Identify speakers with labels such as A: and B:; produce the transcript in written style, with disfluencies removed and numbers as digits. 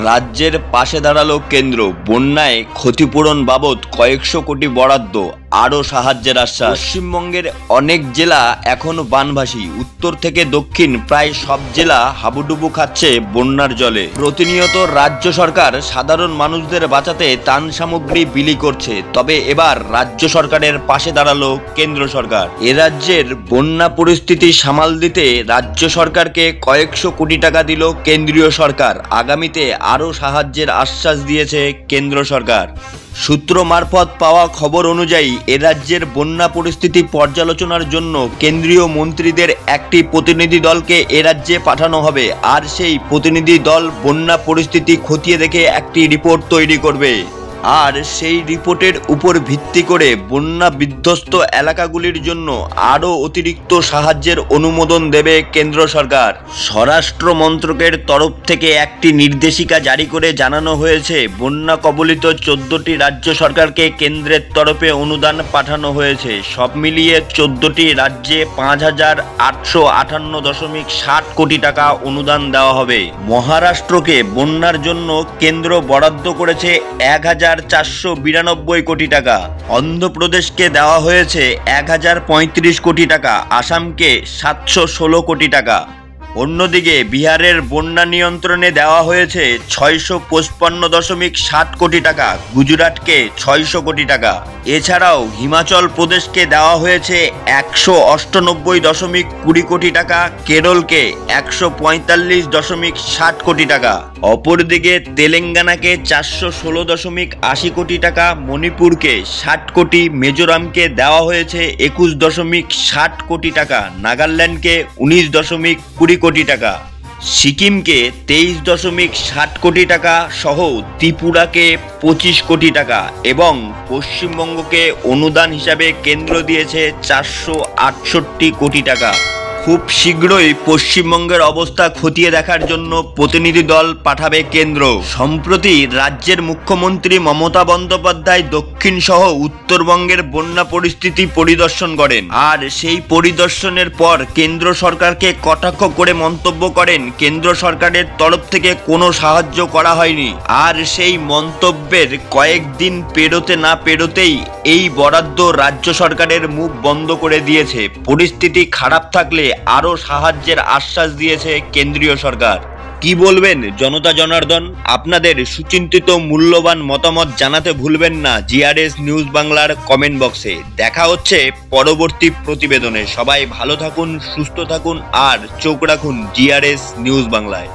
A: রাজ্যের পাশে দাঁড়ালো কেন্দ্র। বন্যায় ক্ষতিপূরণ বাবদ কয়েকশো কোটি বরাদ্দ, আরও সাহায্যের আশ্বাস। পশ্চিমবঙ্গের অনেক জেলা এখনো বানভাসী। উত্তর থেকে দক্ষিণ প্রায় সব জেলা হাবুডুবু খাচ্ছে বন্যার জলে। প্রতিনিয়ত রাজ্য সরকার সাধারণ মানুষদের বাঁচাতে ত্রাণ সামগ্রী বিলি করছে। তবে এবার রাজ্য সরকারের পাশে দাঁড়ালো কেন্দ্র সরকার। এ রাজ্যের বন্যা পরিস্থিতি সামাল দিতে রাজ্য সরকারকে কয়েকশো কোটি টাকা দিল কেন্দ্রীয় সরকার। আগামীতে আরও সাহায্যের আশ্বাস দিয়েছে কেন্দ্র সরকার। সূত্র মারফত পাওয়া খবর অনুযায়ী এ রাজ্যের বন্যা পরিস্থিতি পর্যালোচনার জন্য কেন্দ্রীয় মন্ত্রীদের একটি প্রতিনিধি দলকে এ রাজ্যে পাঠানো হবে। আর সেই প্রতিনিধি দল বন্যা পরিস্থিতি খতিয়ে দেখে একটি রিপোর্ট তৈরি করবে। আর সেই রিপোর্টের উপর ভিত্তি করে বন্যা বিধ্বস্ত এলাকাগুলির জন্য আরও অতিরিক্ত সাহায্যের অনুমোদন দেবে কেন্দ্র সরকার। স্বরাষ্ট্র মন্ত্রকের তরফ থেকে একটি নির্দেশিকা জারি করে জানানো হয়েছে, বন্যা কবলিত 14টি রাজ্য সরকারকে কেন্দ্রের তরফে অনুদান পাঠানো হয়েছে। সব মিলিয়ে 14টি রাজ্যে 5,858.60 কোটি টাকা অনুদান দেওয়া হবে। মহারাষ্ট্রকে বন্যার জন্য কেন্দ্র বরাদ্দ করেছে 1,492 কোটি টাকা। অন্ধ্রপ্রদেশকে দেওয়া হয়েছে 1,035 কোটি টাকা। আসামকে 716 কোটি টাকা। অন্যদিকে বিহারের বন্যা নিয়ন্ত্রণে দেওয়া হয়েছে 655.60 কোটি টাকা। গুজরাটকে 600 কোটি টাকা। এছাড়াও হিমাচল প্রদেশকে দেওয়া হয়েছে 198.20 কোটি টাকা। কেরলকে 145.60 কোটি টাকা। অপরদিকে তেলেঙ্গানাকে 416.80 কোটি টাকা, মণিপুরকে 60 কোটি, মিজোরামকে দেওয়া হয়েছে 21.60 কোটি টাকা, নাগাল্যান্ডকে 19.20 কোটি টাকা, সিকিমকে 23.60 কোটি টাকা সহ ত্রিপুরাকে 25 কোটি টাকা এবং পশ্চিমবঙ্গকে অনুদান হিসাবে কেন্দ্র দিয়েছে 468 কোটি টাকা। খুব শীঘ্রই পশ্চিমবঙ্গের অবস্থা খতিয়ে দেখার জন্য প্রতিনিধি দল পাঠাবে কেন্দ্র। সম্প্রতি রাজ্যের মুখ্যমন্ত্রী মমতা বন্দ্যোপাধ্যায় দক্ষিণ সহ উত্তরবঙ্গের বন্যা পরিস্থিতি পরিদর্শন করেন। আর সেই পরিদর্শনের পর কেন্দ্র সরকারকে কটাক্ষ করে মন্তব্য করেন, কেন্দ্র সরকারের তরফ থেকে কোনো সাহায্য করা হয়নি। আর সেই মন্তব্যের কয়েকদিন পেরোতে না পেরোতেই এই বরাদ্দ রাজ্য সরকারের মুখ বন্ধ করে দিয়েছে। পরিস্থিতি খারাপ থাকলে আরও সাহায্যের আশ্বাস দিয়েছে কেন্দ্রীয় সরকার। কি বলবেন জনতা জনার্দন? আপনাদের সুচিন্তিত মূল্যবান মতামত জানাতে ভুলবেন না জিআরএস নিউজ বাংলার কমেন্ট বক্সে। দেখা হচ্ছে পরবর্তী প্রতিবেদনে। সবাই ভালো থাকুন, সুস্থ থাকুন আর চোখ রাখুন জিআরএস নিউজ বাংলায়।